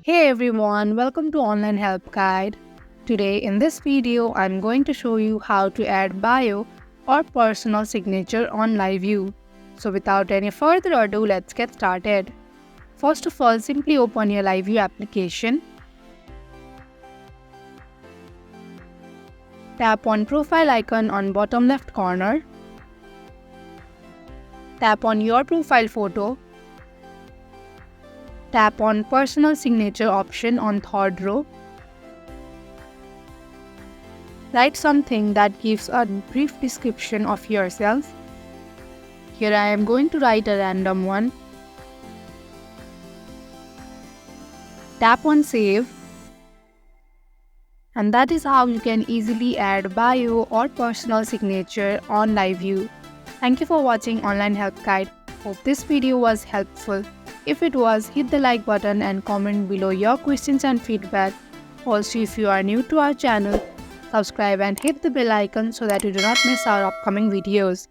Hey everyone, welcome to Online Help Guide. Today in this video, I'm going to show you how to add bio or personal signature on LivU. So without any further ado, let's get started. First of all, simply open your LivU application. Tap on profile icon on bottom left corner. Tap on your profile photo. Tap on personal signature option on third row. Write something that gives a brief description of yourself. Here I am going to write a random one. Tap on save. And that is how you can easily add bio or personal signature on LivU. Thank you for watching Online Help Guide. Hope this video was helpful. If it was, hit the like button and comment below your questions and feedback. Also, if you are new to our channel, subscribe and hit the bell icon so that you do not miss our upcoming videos.